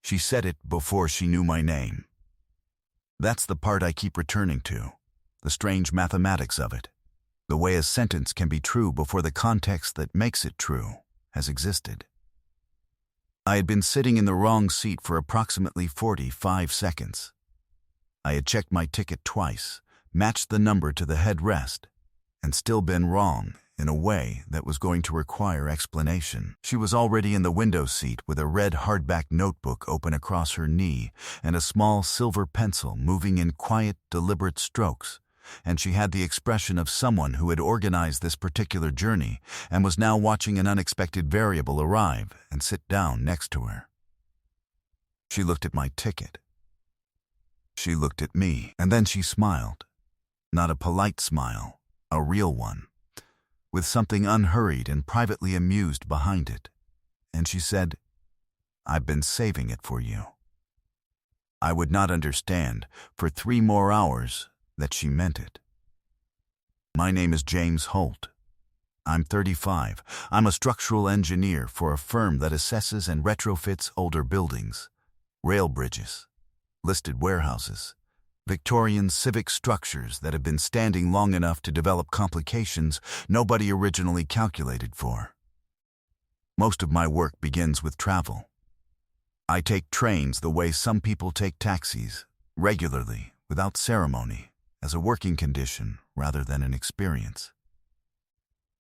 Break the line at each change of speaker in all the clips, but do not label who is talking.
She said it before she knew my name. That's the part I keep returning to, the strange mathematics of it, the way a sentence can be true before the context that makes it true has existed. I had been sitting in the wrong seat for approximately 45 seconds. I had checked my ticket twice, matched the number to the headrest, and still been wrong in a way that was going to require explanation. She was already in the window seat with a red hardback notebook open across her knee and a small silver pencil moving in quiet, deliberate strokes, and she had the expression of someone who had organized this particular journey and was now watching an unexpected variable arrive and sit down next to her. She looked at my ticket. She looked at me, and then she smiled. Not a polite smile, a real one, with something unhurried and privately amused behind it. And she said, "I've been saving it for you." I would not understand, for 3 more hours, that she meant it. My name is James Holt. I'm 35. I'm a structural engineer for a firm that assesses and retrofits older buildings, rail bridges, listed warehouses, Victorian civic structures that have been standing long enough to develop complications nobody originally calculated for. Most of my work begins with travel. I take trains the way some people take taxis, regularly, without ceremony, as a working condition rather than an experience.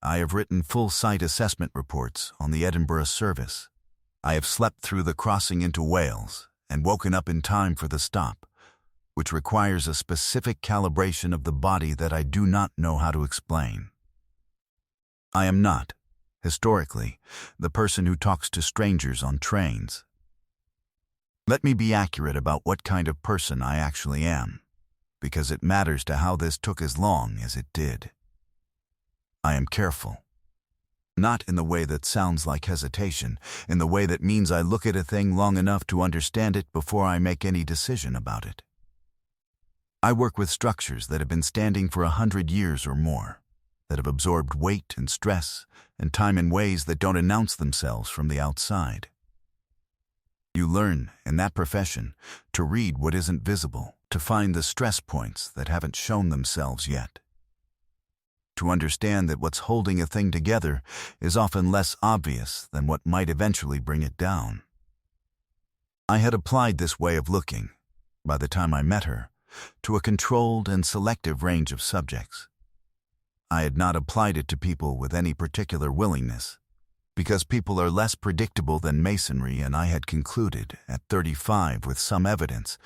I have written full site assessment reports on the Edinburgh service. I have slept through the crossing into Wales and woken up in time for the stop, which requires a specific calibration of the body that I do not know how to explain. I am not, historically, the person who talks to strangers on trains. Let me be accurate about what kind of person I actually am, because it matters to how this took as long as it did. I am careful. Not in the way that sounds like hesitation, in the way that means I look at a thing long enough to understand it before I make any decision about it. I work with structures that have been standing for 100 years or more, that have absorbed weight and stress and time in ways that don't announce themselves from the outside. You learn, in that profession, to read what isn't visible, to find the stress points that haven't shown themselves yet. To understand that what's holding a thing together is often less obvious than what might eventually bring it down. I had applied this way of looking, by the time I met her, to a controlled and selective range of subjects. I had not applied it to people with any particular willingness, because people are less predictable than masonry, and I had concluded, at 35 with some evidence,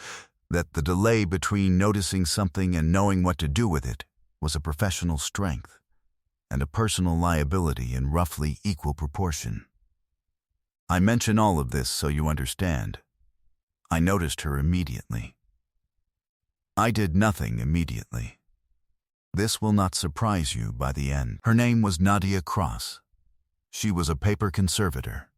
that the delay between noticing something and knowing what to do with it was a professional strength and a personal liability in roughly equal proportion. I mention all of this so you understand. I noticed her immediately. I did nothing immediately. This will not surprise you by the end. Her name was Nadia Cross. She was a paper conservator.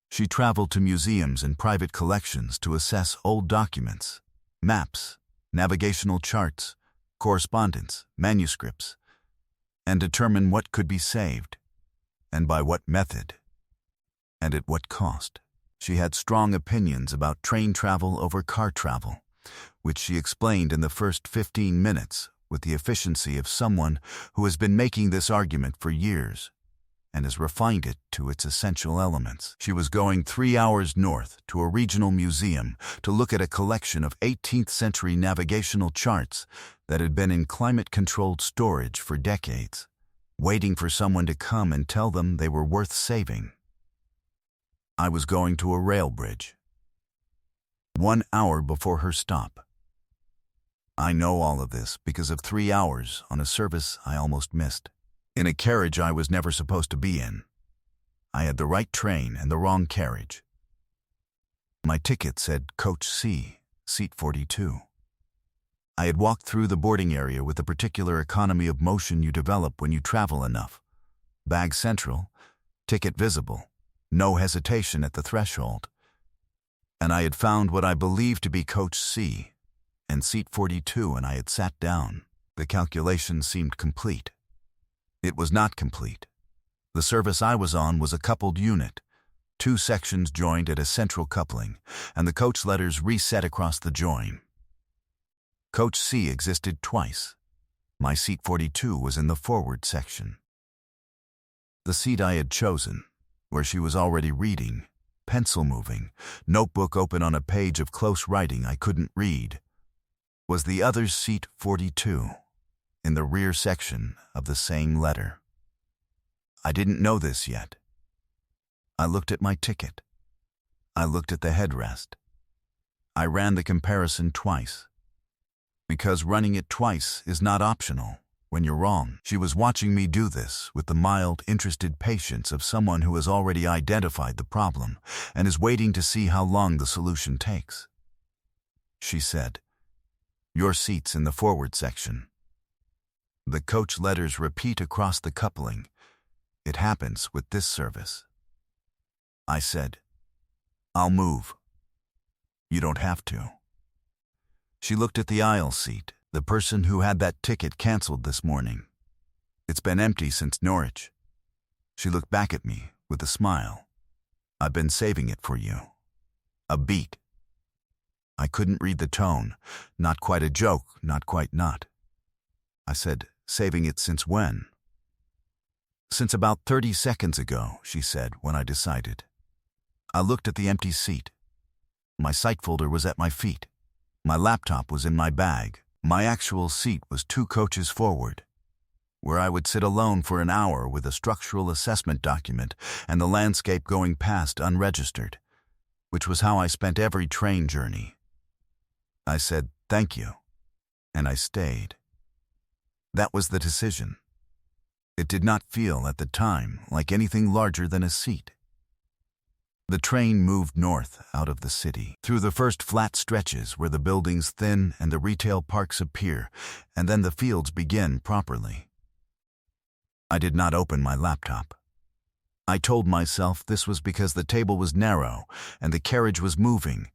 She traveled to museums and private collections to assess old documents, maps, navigational charts, correspondence, manuscripts, and determine what could be saved, and by what method, and at what cost. She had strong opinions about train travel over car travel, which she explained in the first 15 minutes with the efficiency of someone who has been making this argument for years and has refined it to its essential elements. She was going 3 hours north to a regional museum to look at a collection of 18th century navigational charts that had been in climate-controlled storage for decades, waiting for someone to come and tell them they were worth saving. I was going to a rail bridge. 1 hour before her stop. I know all of this because of 3 hours on a service I almost missed, in a carriage I was never supposed to be in. I had the right train and the wrong carriage. My ticket said Coach C, seat 42. I had walked through the boarding area with the particular economy of motion you develop when you travel enough. Bag central, ticket visible, no hesitation at the threshold. And I had found what I believed to be Coach C and seat 42, and I had sat down. The calculation seemed complete. It was not complete. The service I was on was a coupled unit, Two sections joined at a central coupling, and the coach letters reset across the join. Coach C existed twice. My seat 42 was in the forward section. The seat I had chosen, where she was already reading, pencil moving, notebook open on a page of close writing I couldn't read, was the other's seat 42, in the rear section of the same letter. I didn't know this yet. I looked at my ticket. I looked at the headrest. I ran the comparison twice. Because running it twice is not optional when you're wrong. She was watching me do this with the mild, interested patience of someone who has already identified the problem and is waiting to see how long the solution takes. She said, "Your seat's in the forward section." The coach letters repeat across the coupling. It happens with this service. I said, "I'll move." "You don't have to." She looked at the aisle seat, the person who had that ticket canceled this morning. "It's been empty since Norwich." She looked back at me with a smile. "I've been saving it for you." A beat. I couldn't read the tone. Not quite a joke, not quite not. I said, "Saving it since when?" "Since about 30 seconds ago," she said when I decided. I looked at the empty seat. My site folder was at my feet. My laptop was in my bag. My actual seat was 2 coaches forward, where I would sit alone for an hour with a structural assessment document and the landscape going past unregistered, which was how I spent every train journey. I said, "Thank you," and I stayed. That was the decision. It did not feel at the time like anything larger than a seat. The train moved north out of the city, through the first flat stretches where the buildings thin and the retail parks appear, and then the fields begin properly. I did not open my laptop. I told myself this was because the table was narrow and the carriage was moving,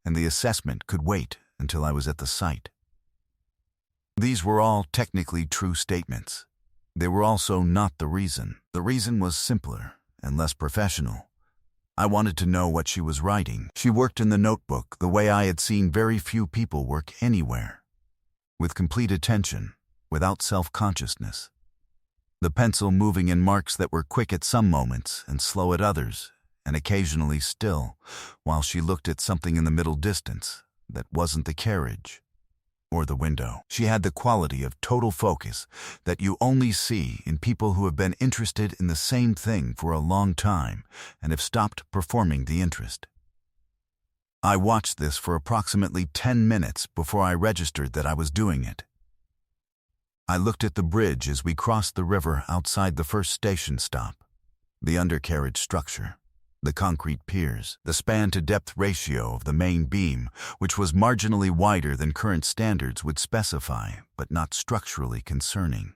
and the assessment could wait until I was at the site. These were all technically true statements. They were also not the reason. The reason was simpler and less professional. I wanted to know what she was writing. She worked in the notebook the way I had seen very few people work anywhere, with complete attention, without self-consciousness. The pencil moving in marks that were quick at some moments and slow at others, and occasionally still, while she looked at something in the middle distance that wasn't the carriage or the window. She had the quality of total focus that you only see in people who have been interested in the same thing for a long time and have stopped performing the interest. I watched this for approximately 10 minutes before I registered that I was doing it. I looked at the bridge as we crossed the river outside the first station stop, the undercarriage structure, the concrete piers, the span-to-depth ratio of the main beam, which was marginally wider than current standards would specify, but not structurally concerning.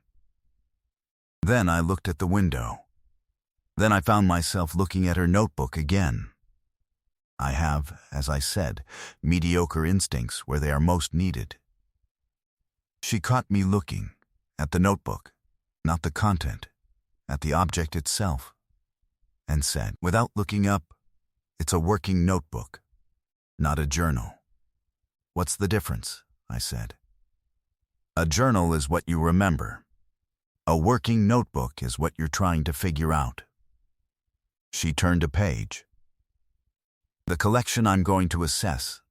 Then I looked at the window. Then I found myself looking at her notebook again. I have, as I said, mediocre instincts where they are most needed. She caught me looking at the notebook, not the content, at the object itself, and said, without looking up, "It's a working notebook, not a journal." "What's the difference?" I said. "A journal is what you remember. A working notebook is what you're trying to figure out." She turned a page. "The collection I'm going to assess.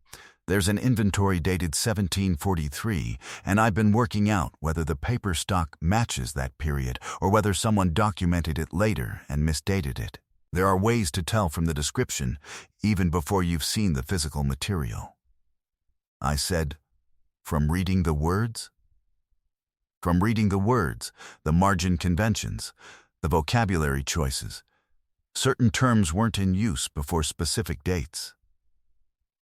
There's an inventory dated 1743, and I've been working out whether the paper stock matches that period or whether someone documented it later and misdated it. There are ways to tell from the description, even before you've seen the physical material." I said, "From reading the words?" "From reading the words, the margin conventions, the vocabulary choices. Certain terms weren't in use before specific dates.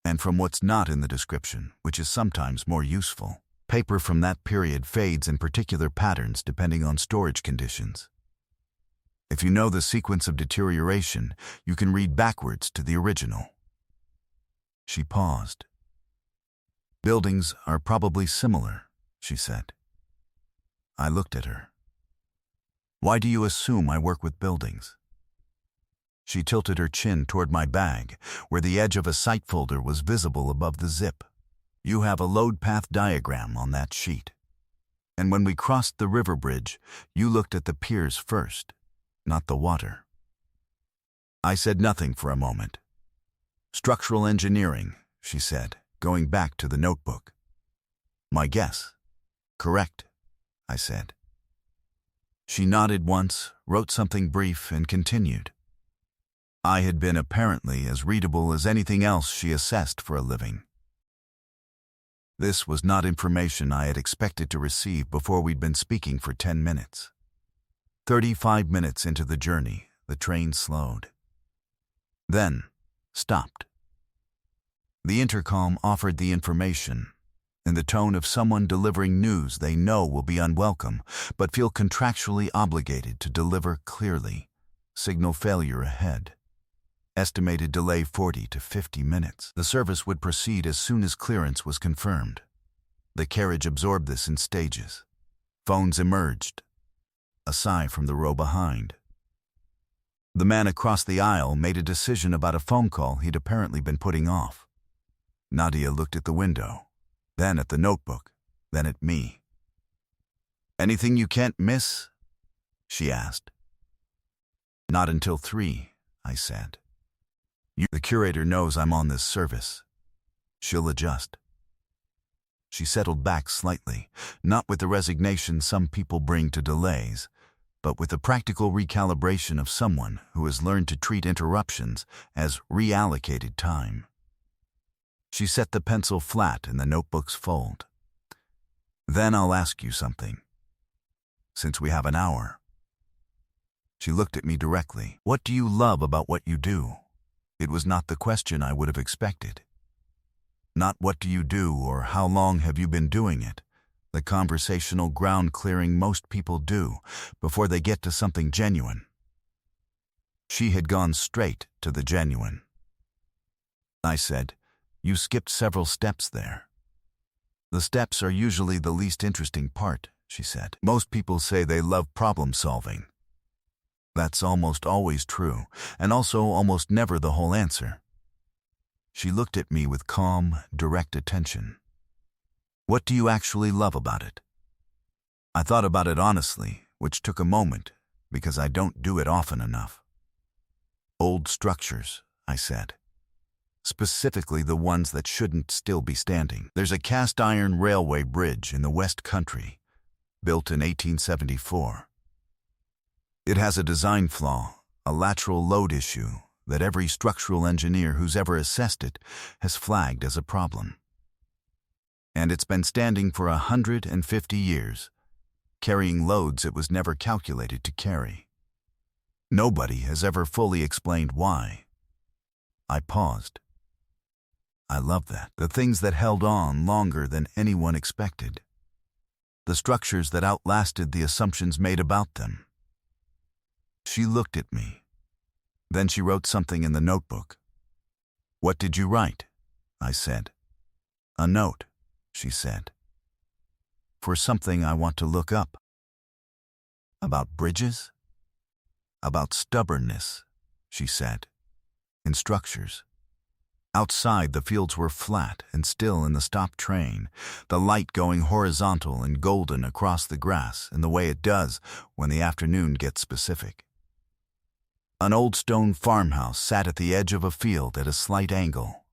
And from what's not in the description, which is sometimes more useful. Paper from that period fades in particular patterns depending on storage conditions. If you know the sequence of deterioration, you can read backwards to the original." She paused. "Buildings are probably similar," she said. I looked at her. "Why do you assume I work with buildings?" She tilted her chin toward my bag, where the edge of a sight folder was visible above the zip. You have a load path diagram on that sheet. And when we crossed the river bridge, you looked at the piers first, not the water. I said nothing for a moment. Structural engineering, she said, going back to the notebook. My guess. Correct, I said. She nodded once, wrote something brief, and continued. I had been apparently as readable as anything else she assessed for a living. This was not information I had expected to receive before we'd been speaking for 10 minutes. 35 minutes into the journey, the train slowed. Then, stopped. The intercom offered the information, in the tone of someone delivering news they know will be unwelcome, but feel contractually obligated to deliver clearly. Signal failure ahead. Estimated delay 40 to 50 minutes. The service would proceed as soon as clearance was confirmed. The carriage absorbed this in stages. Phones emerged. A sigh from the row behind. The man across the aisle made a decision about a phone call he'd apparently been putting off. Nadia looked at the window, then at the notebook, then at me. Anything you can't miss? She asked. Not until 3, I said. The curator knows I'm on this service. She'll adjust. She settled back slightly, not with the resignation some people bring to delays, but with the practical recalibration of someone who has learned to treat interruptions as reallocated time. She set the pencil flat in the notebook's fold. Then I'll ask you something. Since we have an hour. She looked at me directly. What do you love about what you do? It was not the question I would have expected. Not what do you do or how long have you been doing it, the conversational ground clearing most people do before they get to something genuine. She had gone straight to the genuine. I said, you skipped several steps there. The steps are usually the least interesting part, she said. Most people say they love problem solving. That's almost always true, and also almost never the whole answer. She looked at me with calm, direct attention. What do you actually love about it? I thought about it honestly, which took a moment, because I don't do it often enough. Old structures, I said. Specifically the ones that shouldn't still be standing. There's a cast iron railway bridge in the West Country, built in 1874. It has a design flaw, a lateral load issue, that every structural engineer who's ever assessed it has flagged as a problem. And it's been standing for 150 years, carrying loads it was never calculated to carry. Nobody has ever fully explained why. I paused. I love that. The things that held on longer than anyone expected. The structures that outlasted the assumptions made about them. She looked at me. Then she wrote something in the notebook. What did you write? I said. A note, she said. For something I want to look up. About bridges? About stubbornness, she said. In structures. Outside, the fields were flat and still in the stopped train, the light going horizontal and golden across the grass in the way it does when the afternoon gets specific. An old stone farmhouse sat at the edge of a field at a slight angle,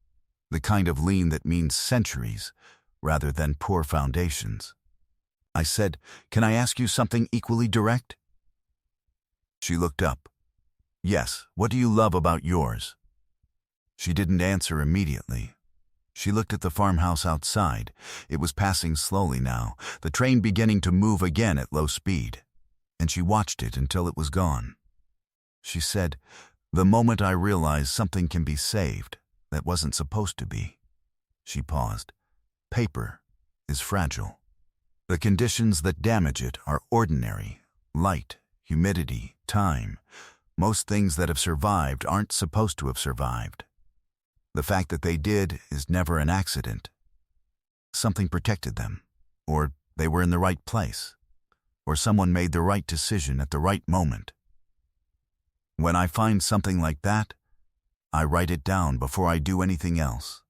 the kind of lean that means centuries rather than poor foundations. I said, "Can I ask you something equally direct?" She looked up. Yes, what do you love about yours? She didn't answer immediately. She looked at the farmhouse outside. It was passing slowly now, the train beginning to move again at low speed, and she watched it until it was gone. She said, "The moment I realized something can be saved that wasn't supposed to be." She paused. Paper is fragile. The conditions that damage it are ordinary: light, humidity, time. Most things that have survived aren't supposed to have survived. The fact that they did is never an accident. Something protected them, or they were in the right place, or someone made the right decision at the right moment. When I find something like that, I write it down before I do anything else.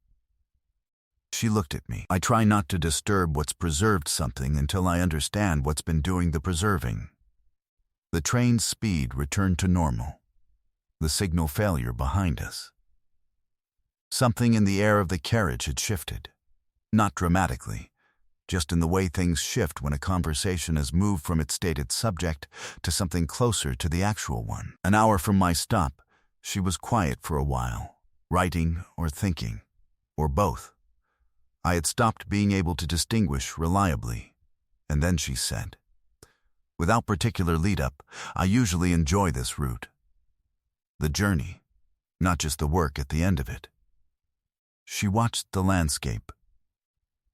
She looked at me. I try not to disturb what's preserved something until I understand what's been doing the preserving. The train's speed returned to normal, the signal failure behind us. Something in the air of the carriage had shifted. Not dramatically, just in the way things shift when a conversation has moved from its stated subject to something closer to the actual one. An hour from my stop, she was quiet for a while, writing or thinking, or both. I had stopped being able to distinguish reliably, and then she said, without particular lead-up, I usually enjoy this route. The journey, not just the work at the end of it. She watched the landscape.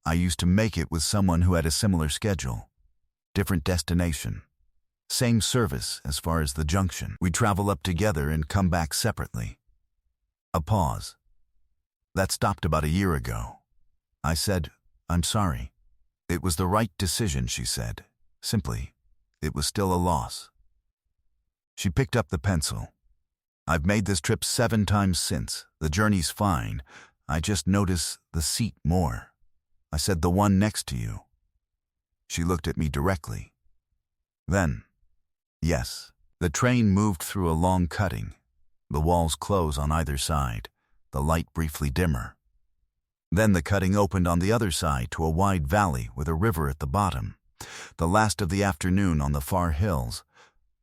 I used to make it with someone who had a similar schedule, different destination, same service as far as the junction. We'd travel up together and come back separately. A pause. That stopped about a year ago. I said, I'm sorry. It was the right decision, she said. Simply, it was still a loss. She picked up the pencil. I've made this trip 7 times since. The journey's fine. I just notice the seat more. I said, the one next to you. She looked at me directly. Then, yes. The train moved through a long cutting. The walls close on either side, the light briefly dimmer. Then the cutting opened on the other side to a wide valley with a river at the bottom. The last of the afternoon on the far hills.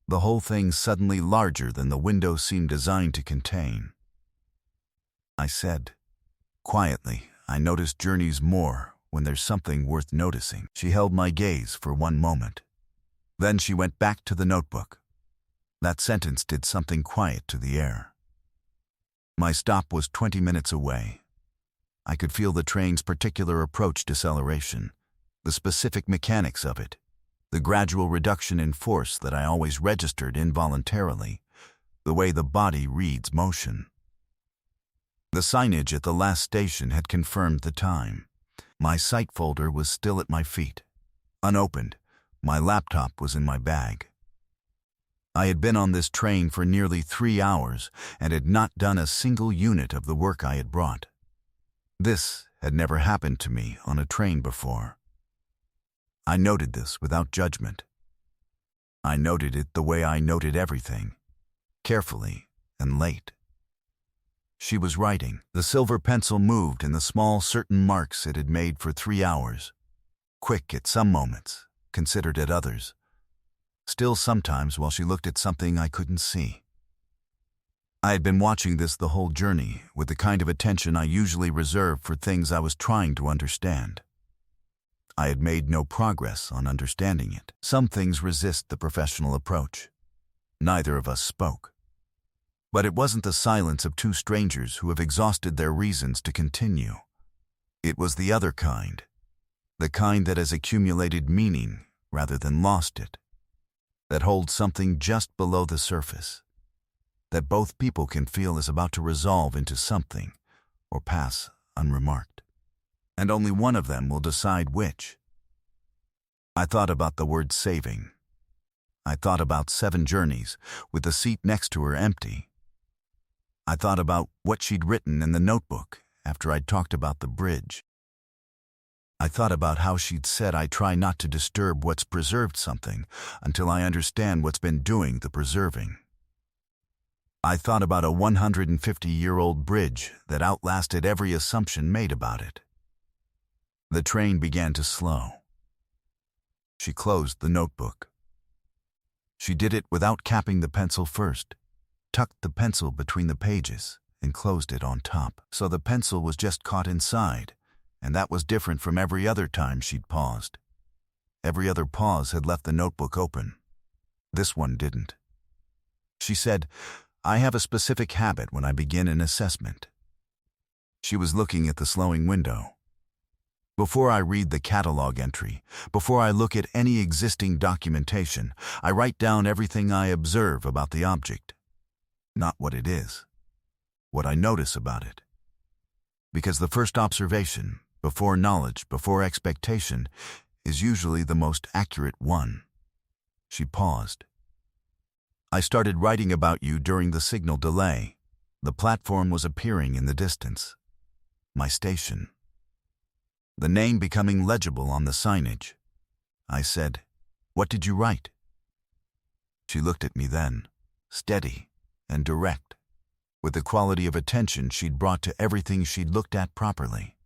The whole thing suddenly larger than the window seemed designed to contain. I said, quietly, I notice journeys more when there's something worth noticing. She held my gaze for one moment. Then she went back to the notebook. That sentence did something quiet to the air. My stop was 20 minutes away. I could feel the train's particular approach deceleration, the specific mechanics of it, the gradual reduction in force that I always registered involuntarily, the way the body reads motion. The signage at the last station had confirmed the time. My site folder was still at my feet. Unopened, my laptop was in my bag. I had been on this train for nearly 3 hours and had not done a single unit of the work I had brought. This had never happened to me on a train before. I noted this without judgment. I noted it the way I noted everything, carefully and late. She was writing. The silver pencil moved in the small certain marks it had made for 3 hours. Quick at some moments, considered at others. Still sometimes while she looked at something I couldn't see. I had been watching this the whole journey with the kind of attention I usually reserve for things I was trying to understand. I had made no progress on understanding it. Some things resist the professional approach. Neither of us spoke. But it wasn't the silence of 2 strangers who have exhausted their reasons to continue. It was the other kind, the kind that has accumulated meaning rather than lost it, that holds something just below the surface, that both people can feel is about to resolve into something or pass unremarked. And only one of them will decide which. I thought about the word saving. I thought about 7 journeys with the seat next to her empty. I thought about what she'd written in the notebook after I'd talked about the bridge. I thought about how she'd said I try not to disturb what's preserved something until I understand what's been doing the preserving. I thought about a 150-year-old bridge that outlasted every assumption made about it. The train began to slow. She closed the notebook. She did it without capping the pencil first, tucked the pencil between the pages, and closed it on top. So the pencil was just caught inside, and that was different from every other time she'd paused. Every other pause had left the notebook open. This one didn't. She said, I have a specific habit when I begin an assessment. She was looking at the slowing window. Before I read the catalog entry, before I look at any existing documentation, I write down everything I observe about the object. Not what it is, what I notice about it. Because the first observation, before knowledge, before expectation, is usually the most accurate one. She paused. I started writing about you during the signal delay. The platform was appearing in the distance. My station. The name becoming legible on the signage. I said, "What did you write?" She looked at me then, steady and direct, with the quality of attention she'd brought to everything she'd looked at properly.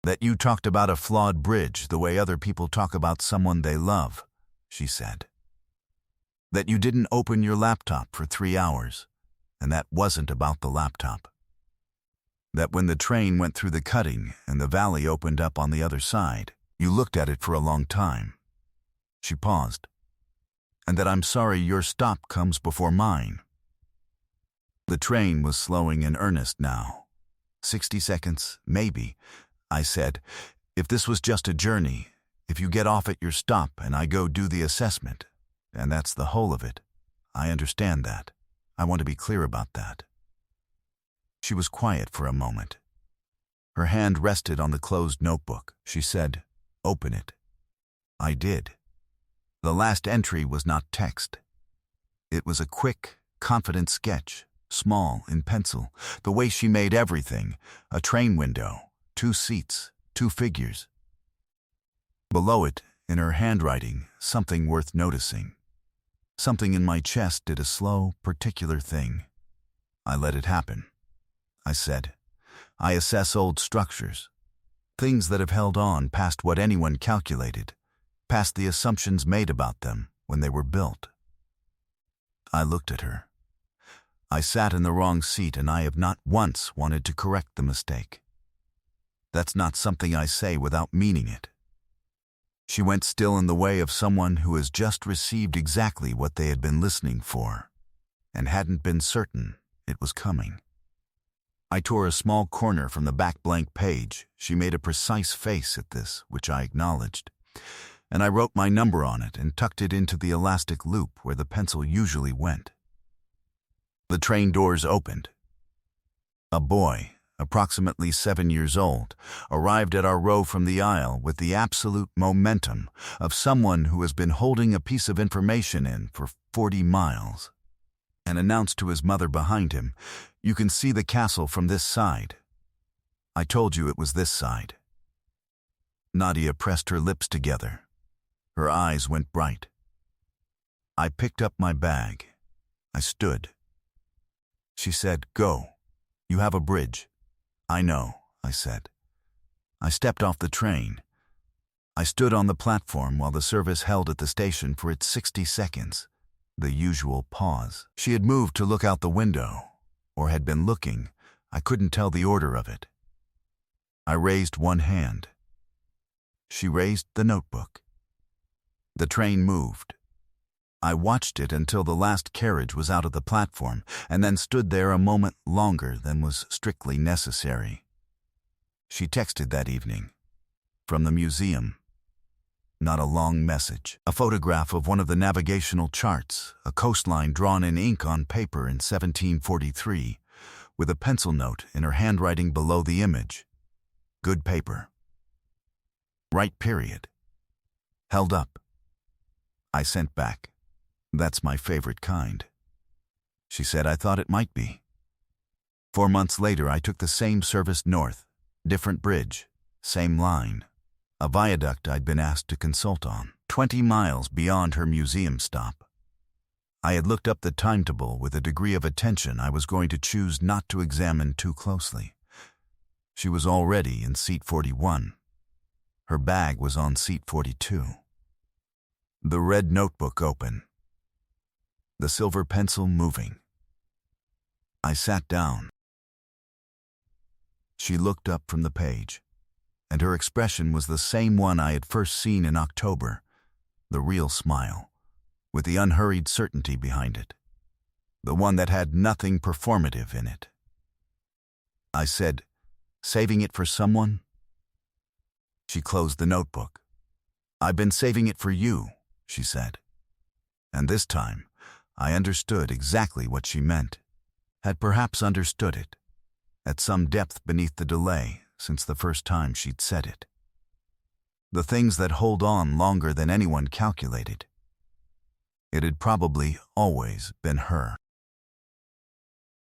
"That you talked about a flawed bridge the way other people talk about someone they love," she said. "That you didn't open your laptop for 3 hours, and that wasn't about the laptop. That when the train went through the cutting and the valley opened up on the other side, you looked at it for a long time." She paused. "And that I'm sorry your stop comes before mine." The train was slowing in earnest now. 60 seconds, maybe. I said, "If this was just a journey, if you get off at your stop and I go do the assessment, and that's the whole of it, I understand that. I want to be clear about that." She was quiet for a moment. Her hand rested on the closed notebook. She said, "Open it." I did. The last entry was not text. It was a quick, confident sketch, small, in pencil, the way she made everything, a train window, 2 seats, 2 figures. Below it, in her handwriting, something worth noticing. Something in my chest did a slow, particular thing. I let it happen. I said, "I assess old structures, things that have held on past what anyone calculated, past the assumptions made about them when they were built." I looked at her. I sat in the wrong seat and I have not once wanted to correct the mistake. That's not something I say without meaning it. She went still in the way of someone who has just received exactly what they had been listening for, and hadn't been certain it was coming. I tore a small corner from the back blank page. She made a precise face at this, which I acknowledged, and I wrote my number on it and tucked it into the elastic loop where the pencil usually went. The train doors opened. A boy, approximately 7 years old, arrived at our row from the aisle with the absolute momentum of someone who has been holding a piece of information in for 40 miles, and announced to his mother behind him, "You can see the castle from this side." I told you it was this side. Nadia pressed her lips together. Her eyes went bright. I picked up my bag. I stood. She said, "Go. You have a bridge." "I know," I said. I stepped off the train. I stood on the platform while the service held at the station for its 60 seconds, the usual pause. She had moved to look out the window, or had been looking. I couldn't tell the order of it. I raised one hand. She raised the notebook. The train moved. I watched it until the last carriage was out of the platform, and then stood there a moment longer than was strictly necessary. She texted that evening. From the museum. Not a long message. A photograph of one of the navigational charts, a coastline drawn in ink on paper in 1743, with a pencil note in her handwriting below the image. Good paper. Right period. Held up. I sent back. "That's my favorite kind." She said I thought it might be. 4 months later, I took the same service north, different bridge, same line, a viaduct I'd been asked to consult on, 20 miles beyond her museum stop. I had looked up the timetable with a degree of attention I was going to choose not to examine too closely. She was already in seat 41. Her bag was on seat 42. The red notebook open. The silver pencil moving. I sat down. She looked up from the page, and her expression was the same one I had first seen in October, the real smile, with the unhurried certainty behind it, the one that had nothing performative in it. I said, "Saving it for someone?" She closed the notebook. "I've been saving it for you," she said. And this time, I understood exactly what she meant, had perhaps understood it, at some depth beneath the delay since the first time she'd said it. The things that hold on longer than anyone calculated. It had probably always been her.